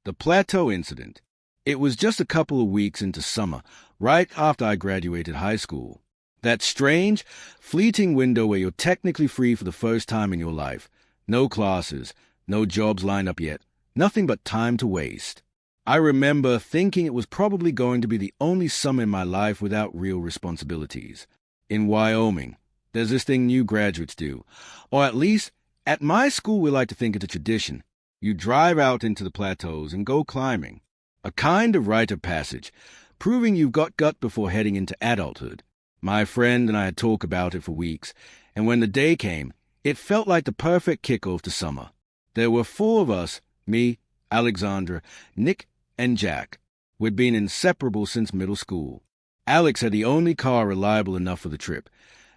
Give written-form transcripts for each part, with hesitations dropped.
The plateau incident. It was just a couple of weeks into summer, right after I graduated high school. That strange, fleeting window where you're technically free for the first time in your life. No classes, no jobs lined up yet, nothing but time to waste. I remember thinking it was probably going to be the only summer in my life without real responsibilities. In Wyoming, there's this thing new graduates do, or at least, at my school we like to think it's a tradition. You drive out into the plateaus and go climbing. A kind of rite of passage, proving you've got gut before heading into adulthood. My friend and I had talked about it for weeks, and when the day came, it felt like the perfect kickoff to summer. There were 4 of us, me, Alexandra, Nick, and Jack. We'd been inseparable since middle school. Alex had the only car reliable enough for the trip,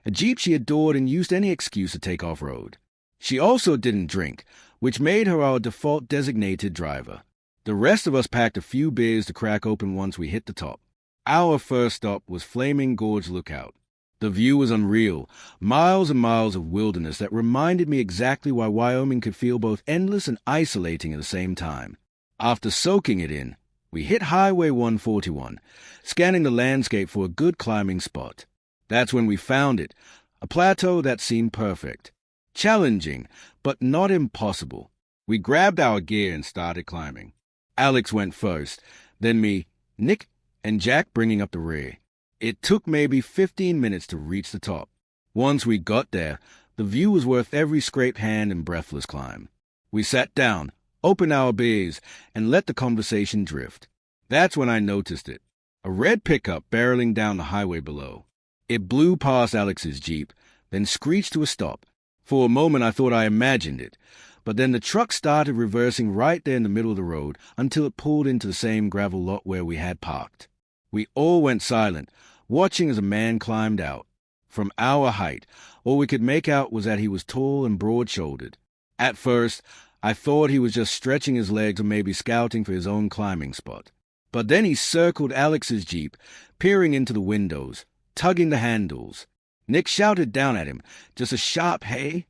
a Jeep she adored and used any excuse to take off-road. She also didn't drink, which made her our default designated driver. The rest of us packed a few beers to crack open once we hit the top. Our first stop was Flaming Gorge Lookout. The view was unreal, miles and miles of wilderness that reminded me exactly why Wyoming could feel both endless and isolating at the same time. After soaking it in, we hit Highway 141, scanning the landscape for a good climbing spot. That's when we found it, a plateau that seemed perfect. Challenging, but not impossible. We grabbed our gear and started climbing. Alex went first, then me, Nick, and Jack bringing up the rear. It took maybe 15 minutes to reach the top. Once we got there, the view was worth every scraped hand and breathless climb. We sat down, opened our beers, and let the conversation drift. That's when I noticed it. A red pickup barreling down the highway below. It blew past Alex's Jeep, then screeched to a stop. For a moment I thought I imagined it, but then the truck started reversing right there in the middle of the road until it pulled into the same gravel lot where we had parked. We all went silent, watching as a man climbed out. From our height, all we could make out was that he was tall and broad-shouldered. At first, I thought he was just stretching his legs or maybe scouting for his own climbing spot. But then he circled Alex's Jeep, peering into the windows, tugging the handles. Nick shouted down at him, just a sharp hey,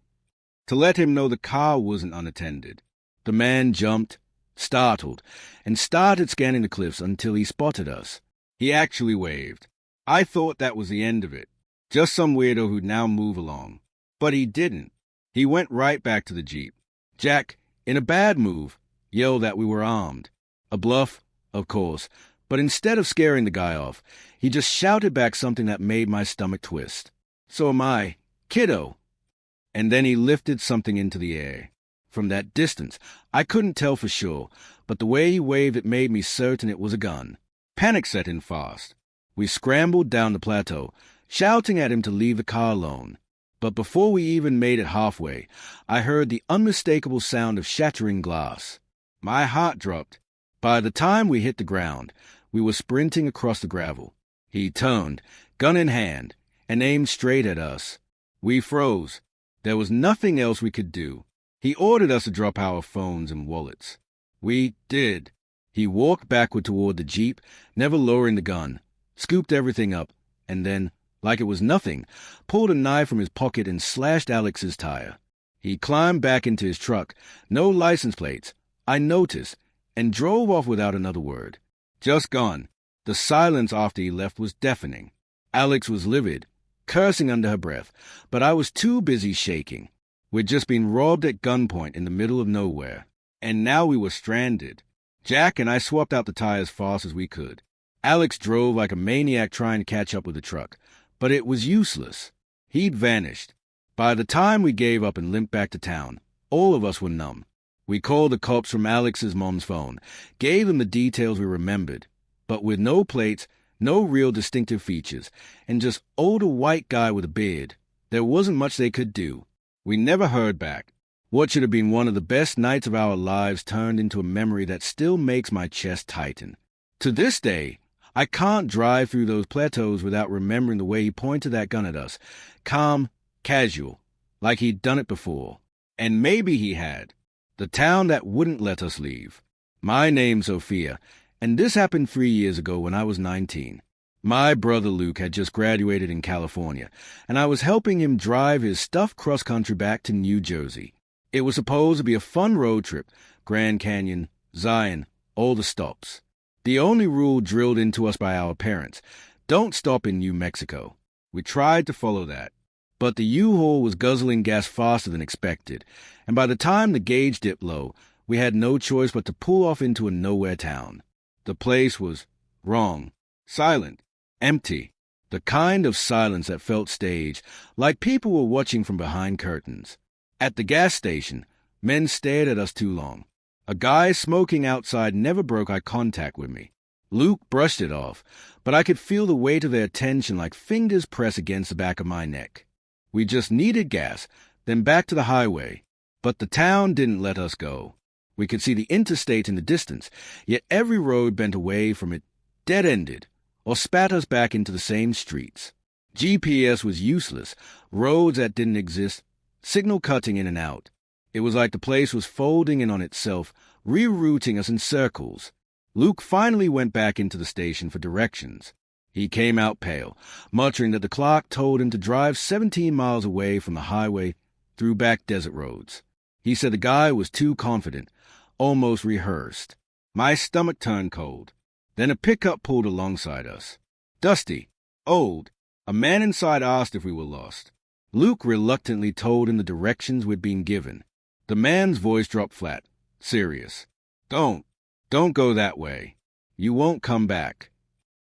to let him know the car wasn't unattended. The man jumped, startled, and started scanning the cliffs until he spotted us. He actually waved. I thought that was the end of it, just some weirdo who'd now move along. But he didn't. He went right back to the Jeep. Jack, in a bad move, yelled that we were armed. A bluff, of course, but instead of scaring the guy off, he just shouted back something that made my stomach twist. So am I, kiddo. And then he lifted something into the air. From that distance, I couldn't tell for sure, but the way he waved it made me certain it was a gun. Panic set in fast. We scrambled down the plateau, shouting at him to leave the car alone. But before we even made it halfway, I heard the unmistakable sound of shattering glass. My heart dropped. By the time we hit the ground, we were sprinting across the gravel. He turned, gun in hand, and aimed straight at us. We froze. There was nothing else we could do. He ordered us to drop our phones and wallets. We did. He walked backward toward the Jeep, never lowering the gun, scooped everything up, and then, like it was nothing, pulled a knife from his pocket and slashed Alex's tire. He climbed back into his truck, no license plates, I noticed, and drove off without another word. Just gone. The silence after he left was deafening. Alex was livid, cursing under her breath, but I was too busy shaking. We'd just been robbed at gunpoint in the middle of nowhere, and now we were stranded. Jack and I swapped out the tires fast as we could. Alex drove like a maniac trying to catch up with the truck, but it was useless. He'd vanished. By the time we gave up and limped back to town, all of us were numb. We called the cops from Alex's mom's phone, gave them the details we remembered, but with no plates, no real distinctive features, and just older white guy with a beard. There wasn't much they could do. We never heard back. What should have been one of the best nights of our lives turned into a memory that still makes my chest tighten. To this day, I can't drive through those plateaus without remembering the way he pointed that gun at us. Calm, casual, like he'd done it before. And maybe he had. The town that wouldn't let us leave. My name's Sophia, and this happened 3 years ago when I was 19. My brother Luke had just graduated in California, and I was helping him drive his stuff cross-country back to New Jersey. It was supposed to be a fun road trip, Grand Canyon, Zion, all the stops. The only rule drilled into us by our parents: don't stop in New Mexico. We tried to follow that. But the U-Haul was guzzling gas faster than expected, and by the time the gauge dipped low, we had no choice but to pull off into a nowhere town. The place was wrong, silent, empty. The kind of silence that felt staged, like people were watching from behind curtains. At the gas station, men stared at us too long. A guy smoking outside never broke eye contact with me. Luke brushed it off, but I could feel the weight of their attention like fingers press against the back of my neck. We just needed gas, then back to the highway. But the town didn't let us go. We could see the interstate in the distance, yet every road bent away from it, dead-ended, or spat us back into the same streets. GPS was useless, roads that didn't exist, signal cutting in and out. It was like the place was folding in on itself, rerouting us in circles. Luke finally went back into the station for directions. He came out pale, muttering that the clock told him to drive 17 miles away from the highway through back desert roads. He said the guy was too confident, almost rehearsed. My stomach turned cold. Then a pickup pulled alongside us. Dusty, old, a man inside asked if we were lost. Luke reluctantly told him the directions we'd been given. The man's voice dropped flat, serious. Don't go that way. You won't come back.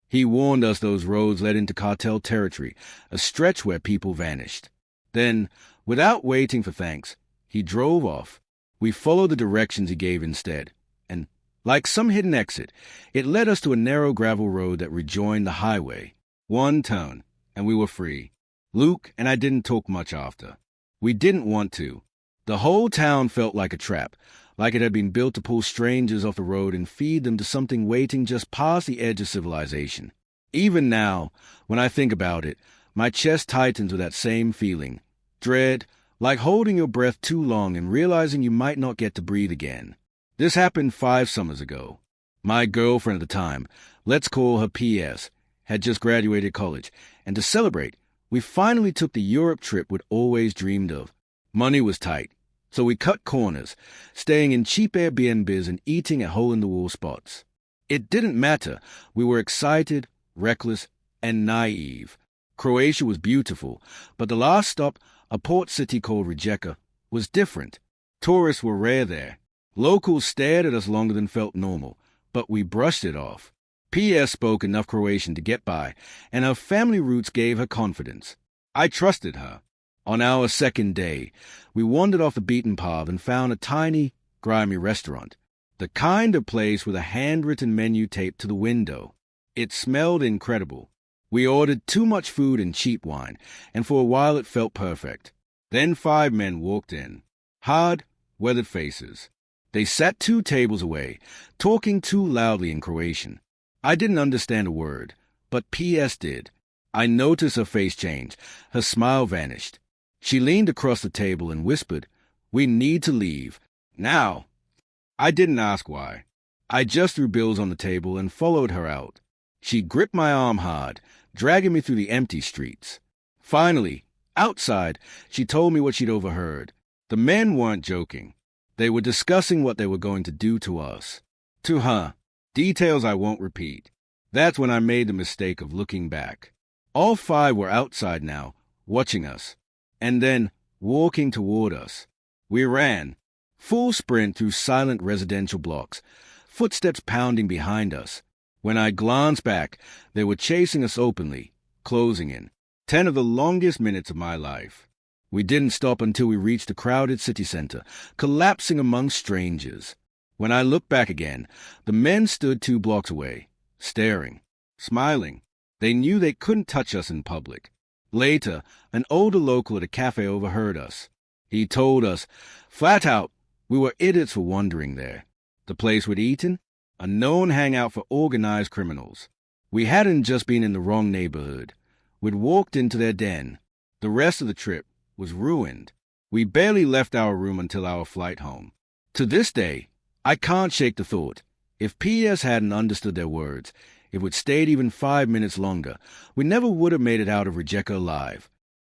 He warned us those roads led into cartel territory, a stretch where people vanished. Then, without waiting for thanks, he drove off. We followed the directions he gave instead, and, like some hidden exit, it led us to a narrow gravel road that rejoined the highway. One turn, and we were free. Luke and I didn't talk much after. We didn't want to. The whole town felt like a trap, like it had been built to pull strangers off the road and feed them to something waiting just past the edge of civilization. Even now, when I think about it, my chest tightens with that same feeling. Dread, like holding your breath too long and realizing you might not get to breathe again. This happened 5 summers ago. My girlfriend at the time, let's call her P.S., had just graduated college, and to celebrate, we finally took the Europe trip we'd always dreamed of. Money was tight, so we cut corners, staying in cheap Airbnbs and eating at hole-in-the-wall spots. It didn't matter. We were excited, reckless, and naive. Croatia was beautiful, but the last stop, a port city called Rijeka, was different. Tourists were rare there. Locals stared at us longer than felt normal, but we brushed it off. P.S. spoke enough Croatian to get by, and her family roots gave her confidence. I trusted her. On our second day, we wandered off the beaten path and found a tiny, grimy restaurant, the kind of place with a handwritten menu taped to the window. It smelled incredible. We ordered too much food and cheap wine, and for a while it felt perfect. Then 5 men walked in, hard, weathered faces. They sat 2 tables away, talking too loudly in Croatian. I didn't understand a word, but P.S. did. I noticed her face change. Her smile vanished. She leaned across the table and whispered, "We need to leave. Now." I didn't ask why. I just threw bills on the table and followed her out. She gripped my arm hard, dragging me through the empty streets. Finally, outside, she told me what she'd overheard. The men weren't joking. They were discussing what they were going to do to us. To her. Details I won't repeat. That's when I made the mistake of looking back. All 5 were outside now, watching us, and then walking toward us. We ran, full sprint through silent residential blocks, footsteps pounding behind us. When I glanced back, they were chasing us openly, closing in. 10 of the longest minutes of my life. We didn't stop until we reached the crowded city center, collapsing among strangers. When I looked back again, the men stood 2 blocks away, staring, smiling. They knew they couldn't touch us in public. Later, an older local at a cafe overheard us. He told us, flat out, we were idiots for wandering there. The place we'd eaten? A known hangout for organized criminals. We hadn't just been in the wrong neighborhood. We'd walked into their den. The rest of the trip was ruined. We barely left our room until our flight home. To this day, I can't shake the thought. If P.S. hadn't understood their words, if we'd stayed even 5 minutes longer, we never would have made it out of Rijeka alive.